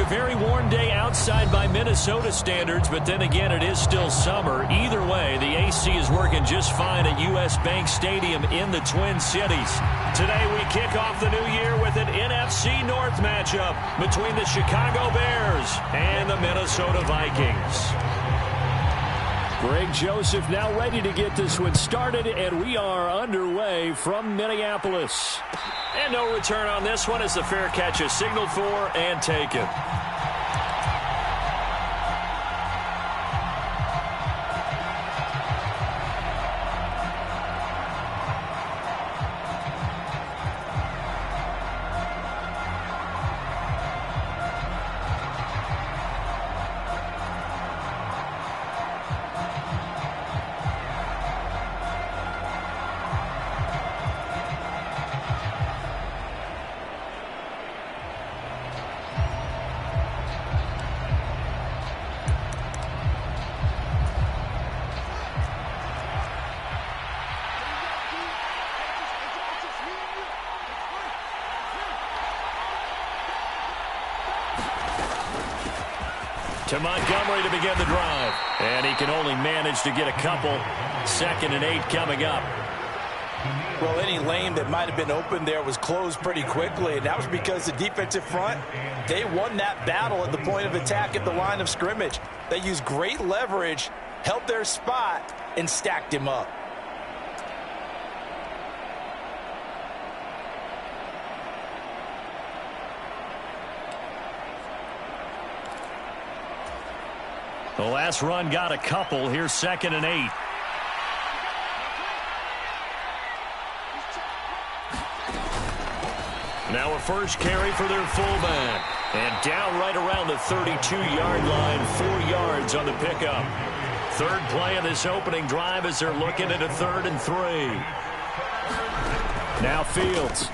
very warm day outside by Minnesota standards, but then again, it is still summer. Either way, the AC is working just fine at U.S. Bank Stadium in the Twin Cities. Today, we kick off the new year with an NFC North matchup between the Chicago Bears and the Minnesota Vikings. Greg Joseph now ready to get this one started, and we are underway from Minneapolis. And no return on this one as the fair catch is signaled for and taken. To Montgomery to begin the drive. And he can only manage to get a couple. 2nd and 8 coming up. Well, any lane that might have been open there was closed pretty quickly, and that was because the defensive front, they won that battle at the point of attack at the line of scrimmage. They used great leverage, held their spot, and stacked him up. The last run got a couple. Here's 2nd and 8. Now a first carry for their fullback. And down right around the 32-yard line, 4 yards on the pickup. Third play of this opening drive as they're looking at a 3rd and 3. Now Fields.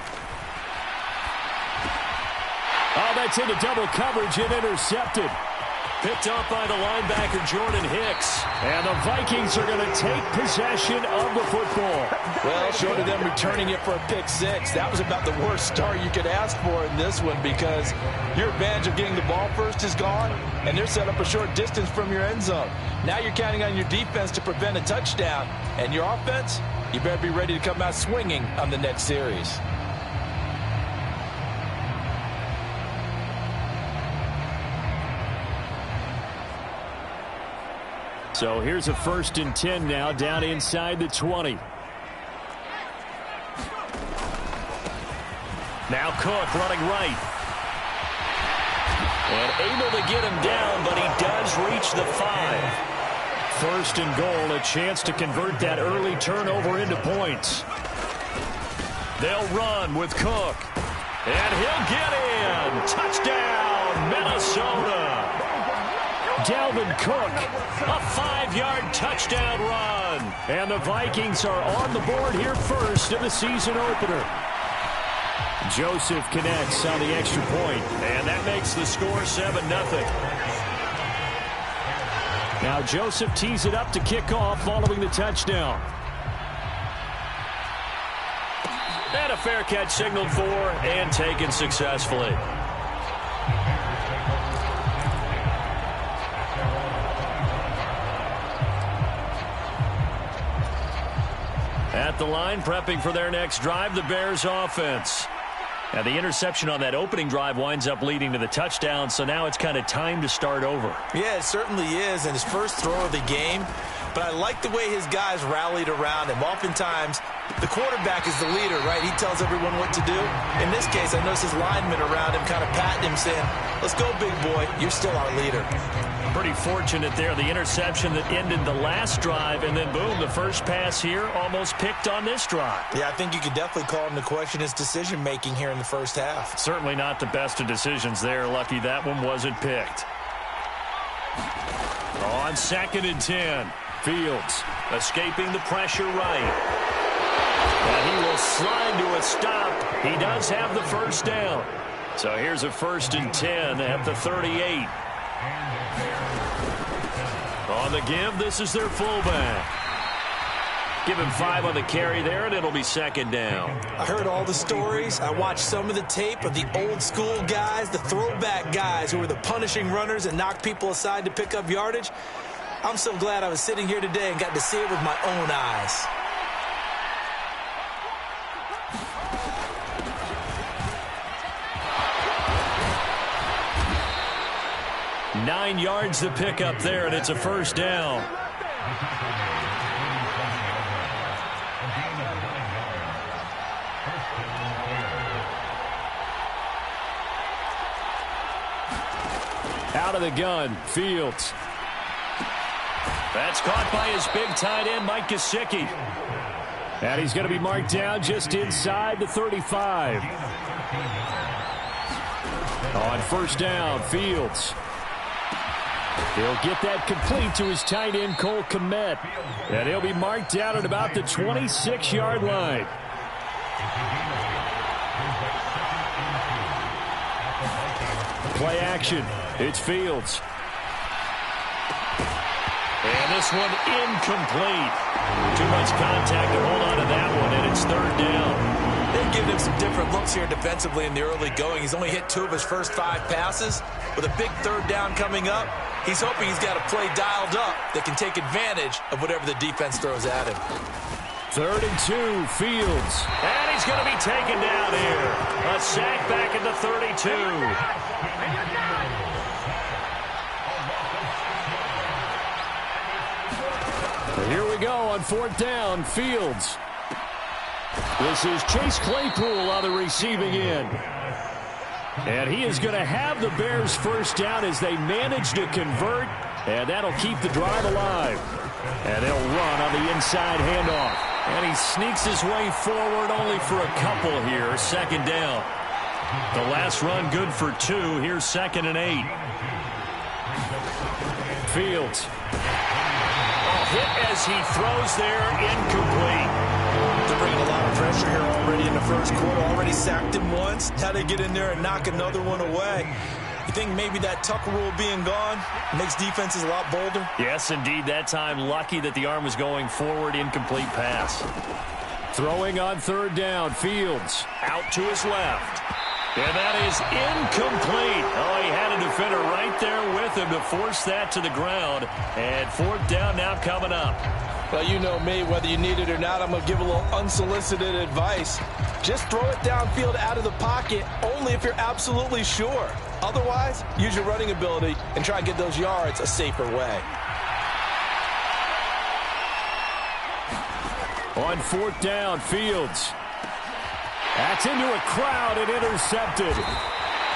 Oh, that's into double coverage and intercepted. Picked up by the linebacker, Jordan Hicks. And the Vikings are going to take possession of the football. Well, short of them returning it for a pick 6, that was about the worst start you could ask for in this one because your advantage of getting the ball first is gone, and they're set up a short distance from your end zone. Now you're counting on your defense to prevent a touchdown, and your offense, you better be ready to come out swinging on the next series. So here's a 1st and 10 now, down inside the 20. Now Cook running right. And able to get him down, but he does reach the 5. 1st and goal, a chance to convert that early turnover into points. They'll run with Cook. And he'll get in. Touchdown, Minnesota. Dalvin Cook, a 5-yard touchdown run. And the Vikings are on the board here first in the season opener. Joseph connects on the extra point, and that makes the score 7-0. Now Joseph tees it up to kick off following the touchdown. And a fair catch signaled for and taken successfully. At the line, prepping for their next drive, the Bears offense. Now, the interception on that opening drive winds up leading to the touchdown, so now it's kind of time to start over. Yeah, it certainly is, and his first throw of the game. But I like the way his guys rallied around him. Oftentimes, the quarterback is the leader, right? He tells everyone what to do. In this case, I noticed his linemen around him kind of patting him, saying, let's go, big boy. You're still our leader. Pretty fortunate there, the interception that ended the last drive, and then boom, the first pass here almost picked on this drive. Yeah, I think you could definitely call him to question his decision-making here in the first half. Certainly not the best of decisions there. Lucky that one wasn't picked. On 2nd and 10, Fields escaping the pressure right. And he will slide to a stop. He does have the first down. So here's a 1st and 10 at the 38. On the give, this is their fullback. Give him 5 on the carry there, and it'll be second down. I heard all the stories. I watched some of the tape of the old school guys, the throwback guys who were the punishing runners and knocked people aside to pick up yardage. I'm so glad I was sitting here today and got to see it with my own eyes. Nine yards to pick up there, and it's a first down. Out of the gun, Fields. That's caught by his big tight end, Mike Gesicki. And he's going to be marked down just inside the 35. On first down, Fields. He'll get that complete to his tight end, Cole Kmet. And he'll be marked down at about the 26-yard line. Play action. It's Fields. And this one incomplete. Too much contact to hold on to that one, and it's third down. They've given him some different looks here defensively in the early going. He's only hit 2 of his first 5 passes. With a big third down coming up, he's hoping he's got a play dialed up that can take advantage of whatever the defense throws at him. 3rd and 2, Fields. And he's going to be taken down here. A sack back at the 32. Here we go on 4th down, Fields. This is Chase Claypool on the receiving end. And he is going to have the Bears first down as they manage to convert, and that'll keep the drive alive. And they'll run on the inside handoff. And he sneaks his way forward only for a couple here, 2nd down. The last run good for 2. Here's 2nd and 8. Fields. Hit as he throws there, incomplete. They're bringing a lot of pressure here already in the first quarter. Already sacked him once. Now they get in there and knock another one away. You think maybe that Tucker rule being gone makes defenses a lot bolder? Yes, indeed. That time, lucky that the arm was going forward, incomplete pass. Throwing on 3rd down, Fields out to his left. And that is incomplete. Oh, he had a defender right there with him to force that to the ground. And 4th down now coming up. Well, you know me, whether you need it or not, I'm going to give a little unsolicited advice. Just throw it downfield out of the pocket, only if you're absolutely sure. Otherwise, use your running ability and try and get those yards a safer way. On 4th down, Fields. That's into a crowd and intercepted.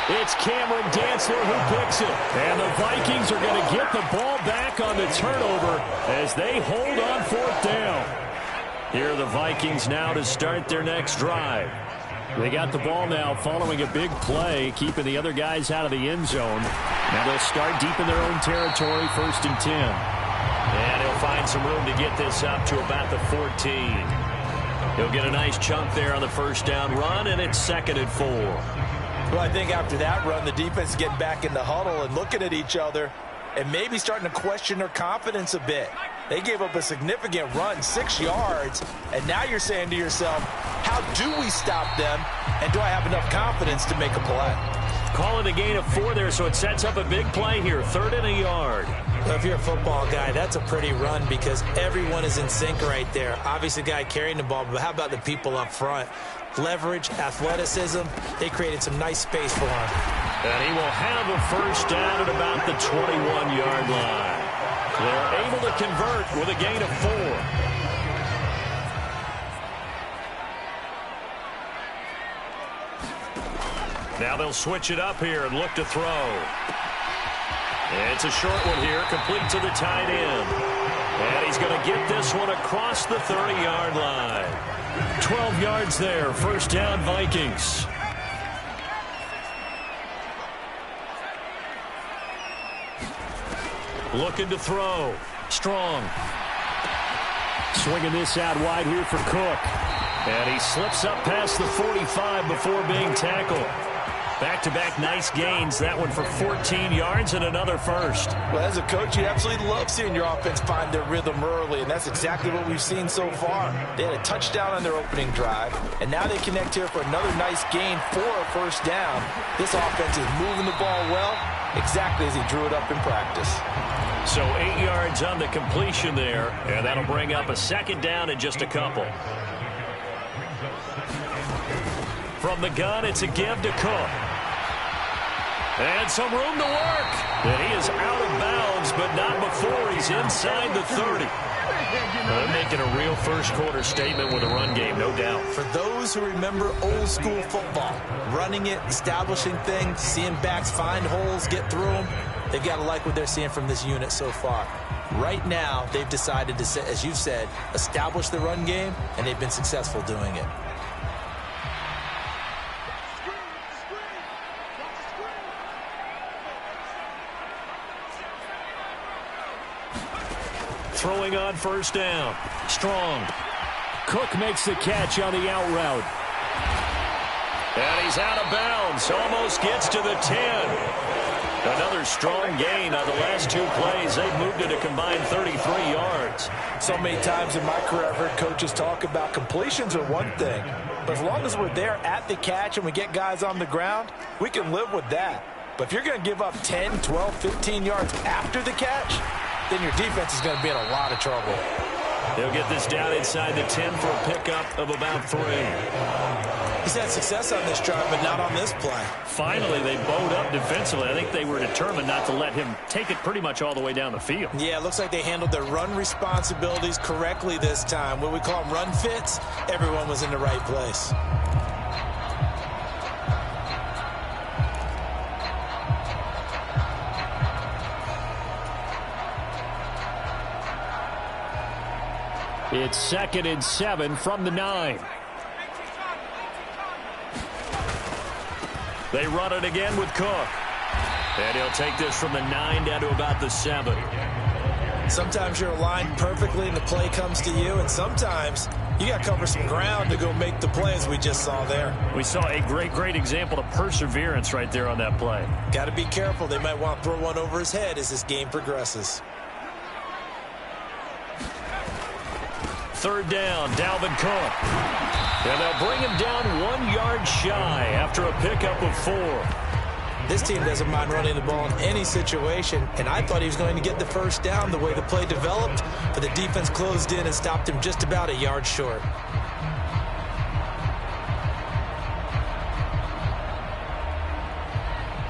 It's Cameron Dantzler who picks it. And the Vikings are going to get the ball back on the turnover as they hold on 4th down. Here are the Vikings now to start their next drive. They got the ball now following a big play, keeping the other guys out of the end zone. Now they'll start deep in their own territory, 1st and 10. And he'll find some room to get this up to about the 14. He'll get a nice chunk there on the first down run, and it's 2nd and 4. Well, I think after that run, the defense is getting back in the huddle and looking at each other and maybe starting to question their confidence a bit. They gave up a significant run, 6 yards, and now you're saying to yourself, how do we stop them, and do I have enough confidence to make a play? Call it a gain of 4 there, so it sets up a big play here, 3rd and a yard. Well, if you're a football guy, that's a pretty run because everyone is in sync right there. Obviously, the guy carrying the ball, but how about the people up front? Leverage, athleticism, they created some nice space for him. And he will have a first down at about the 21-yard line. They're able to convert with a gain of 4. Now they'll switch it up here and look to throw. It's a short one here, complete to the tight end. And he's going to get this one across the 30-yard line. 12 yards there, first down Vikings. Looking to throw. Strong. Swinging this out wide here for Cook. And he slips up past the 45 before being tackled. Back-to-back nice gains. That one for 14 yards and another first. Well, as a coach, you absolutely love seeing your offense find their rhythm early, and that's exactly what we've seen so far. They had a touchdown on their opening drive, and now they connect here for another nice gain for a first down. This offense is moving the ball well, exactly as he drew it up in practice. So 8 yards on the completion there, and that'll bring up a second down in just a couple. From the gun, it's a give to Cook. And some room to work. And he is out of bounds, but not before he's inside the 30. They're making a real first-quarter statement with a run game, no doubt. For those who remember old-school football, running it, establishing things, seeing backs find holes, get through them, they've got to like what they're seeing from this unit so far. Right now, they've decided to, as you've said, establish the run game, and they've been successful doing it. Throwing on first down. Strong. Cook makes the catch on the out route. And he's out of bounds. Almost gets to the 10. Another strong gain on the last two plays. They've moved it a combined 33 yards. So many times in my career, I've heard coaches talk about completions are one thing. But as long as we're there at the catch and we get guys on the ground, we can live with that. But if you're going to give up 10, 12, 15 yards after the catch, then your defense is going to be in a lot of trouble. They'll get this down inside the 10 for a pickup of about 3. He's had success on this drive, but not on this play. Finally, they bowed up defensively. I think they were determined not to let him take it pretty much all the way down the field. Yeah, it looks like they handled their run responsibilities correctly this time. What we call them run fits, everyone was in the right place. It's 2nd and 7 from the 9. They run it again with Cook. And he'll take this from the 9 down to about the 7. Sometimes you're aligned perfectly and the play comes to you, and sometimes you got to cover some ground to go make the play, as we just saw there. We saw a great example of perseverance right there on that play. Got to be careful. They might want to throw one over his head as this game progresses. 3rd down, Dalvin Cook. And they'll bring him down 1 yard shy after a pickup of 4. This team doesn't mind running the ball in any situation, and I thought he was going to get the first down the way the play developed, but the defense closed in and stopped him just about a yard short.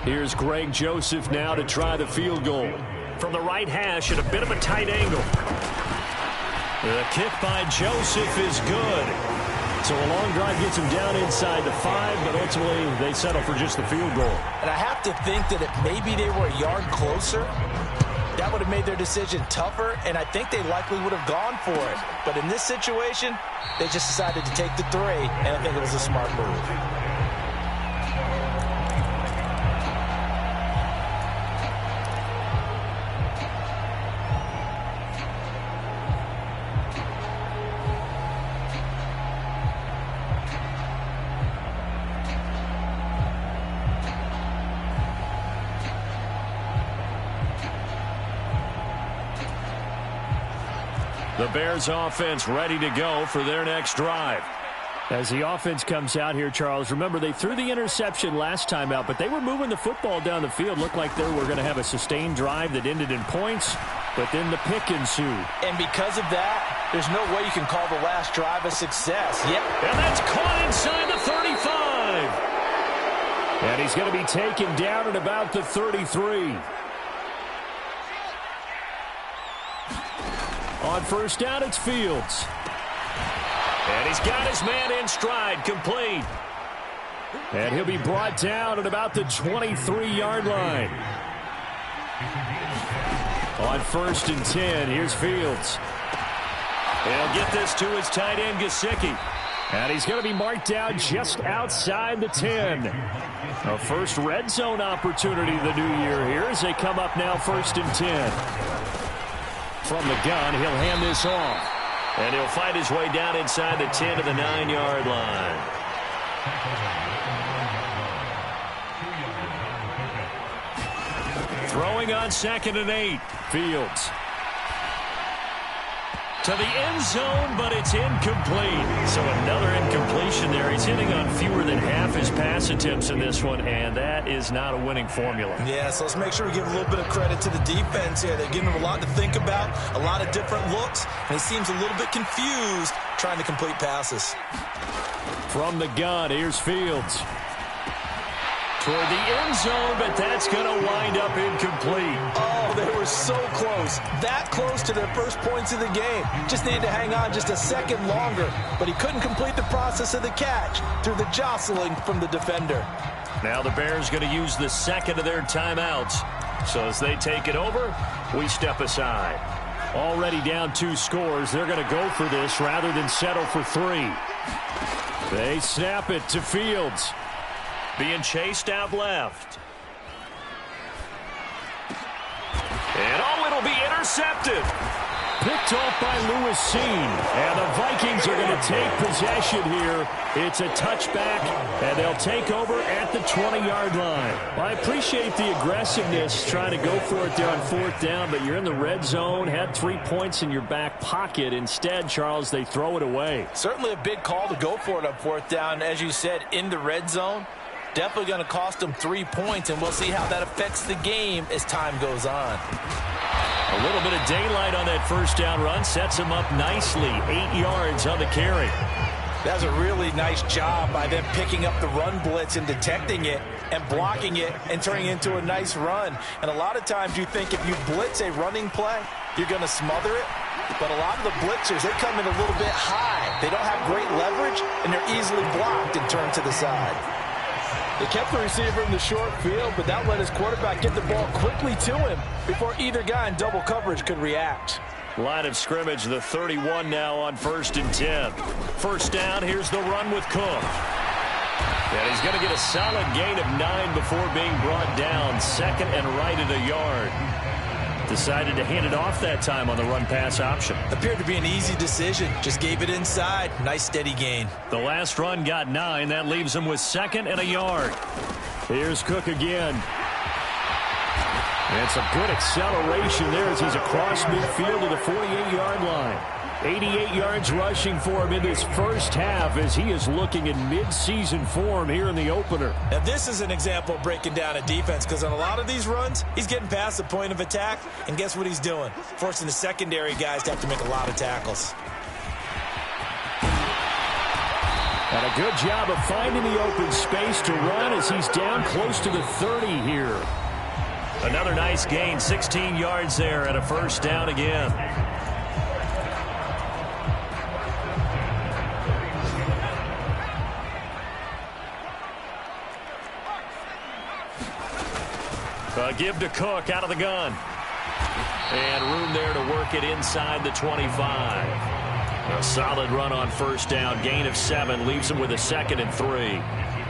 Here's Greg Joseph now to try the field goal. From the right hash at a bit of a tight angle. The kick by Joseph is good. So a long drive gets him down inside the 5, but ultimately they settle for just the field goal. And I have to think that if maybe they were a yard closer, that would have made their decision tougher, and I think they likely would have gone for it. But in this situation, they just decided to take the 3, and I think it was a smart move. The Bears offense ready to go for their next drive. As the offense comes out here, Charles, remember they threw the interception last time out, but they were moving the football down the field. Looked like they were going to have a sustained drive that ended in points, but then the pick ensued. And because of that, there's no way you can call the last drive a success. Yep. And that's caught inside the 35. And he's going to be taken down at about the 33. On first down, it's Fields. And he's got his man in stride, complete. And he'll be brought down at about the 23-yard line. On 1st and 10, here's Fields. He'll get this to his tight end, Gesicki. And he's going to be marked down just outside the 10. A first red zone opportunity the new year here as they come up now 1st and 10. From the gun, he'll hand this off. And he'll find his way down inside the 10 to the 9-yard line. Throwing on 2nd and 8. Fields. To the end zone, but it's incomplete. So another incompletion there. He's hitting on fewer than half his pass attempts in this one, and that is not a winning formula. Yeah, so let's make sure we give a little bit of credit to the defense here. They're giving him a lot to think about, a lot of different looks, and he seems a little bit confused trying to complete passes. From the gun, here's Fields. Toward the end zone, but that's going to wind up incomplete. Oh, they were so close. That close to their first points of the game. Just needed to hang on just a second longer, but he couldn't complete the process of the catch through the jostling from the defender. Now the Bears going to use the second of their timeouts. So as they take it over, we step aside. Already down 2 scores. They're going to go for this rather than settle for 3. They snap it to Fields. Being chased out left. And it'll be intercepted. Picked off by Lewis Seen. And the Vikings are going to take possession here. It's a touchback, and they'll take over at the 20-yard line. Well, I appreciate the aggressiveness trying to go for it there on 4th down, but you're in the red zone, had 3 points in your back pocket. Instead, Charles, they throw it away. Certainly a big call to go for it on 4th down. As you said, in the red zone. Definitely going to cost them 3 points, and we'll see how that affects the game as time goes on. A little bit of daylight on that first down run sets him up nicely. 8 yards on the carry. That was a really nice job by them picking up the run blitz and detecting it and blocking it and turning it into a nice run. And a lot of times you think if you blitz a running play, you're going to smother it. But a lot of the blitzers, they come in a little bit high. They don't have great leverage, and they're easily blocked and turned to the side. They kept the receiver in the short field, but that let his quarterback get the ball quickly to him before either guy in double coverage could react. Line of scrimmage, the 31 now on 1st and 10. First down, here's the run with Cook. And he's going to get a solid gain of 9 before being brought down. 2nd and right at a yard. Decided to hand it off that time on the run-pass option. Appeared to be an easy decision. Just gave it inside. Nice steady gain. The last run got 9. That leaves him with 2nd and a yard. Here's Cook again. And some good acceleration there as he's across midfield to the 48-yard line. 88 yards rushing for him in this first half as he is looking in mid-season form here in the opener. Now this is an example of breaking down a defense, because on a lot of these runs, he's getting past the point of attack, and guess what he's doing? Forcing the secondary guys to have to make a lot of tackles. And a good job of finding the open space to run as he's down close to the 30 here. Another nice gain, 16 yards there, and a first down again. Give to Cook out of the gun. And room there to work it inside the 25. A solid run on first down. Gain of 7 leaves him with a 2nd and 3.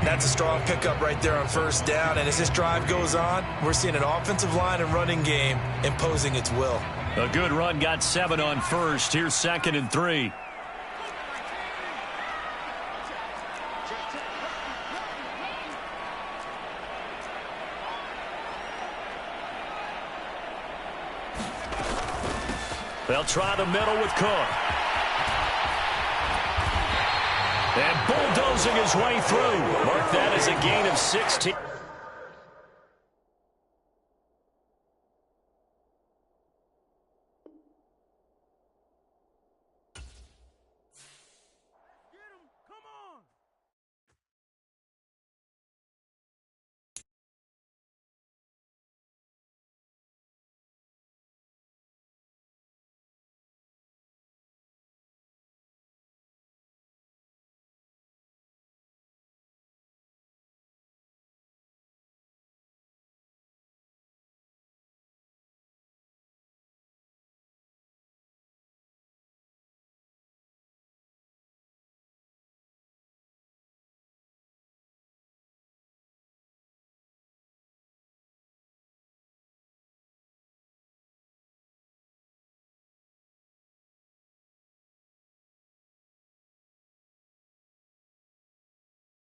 That's a strong pickup right there on first down. And as this drive goes on, we're seeing an offensive line and running game imposing its will. A good run got 7 on first. Here's 2nd and 3. They'll try the middle with Cook. And bulldozing his way through. Mark that as a gain of 16.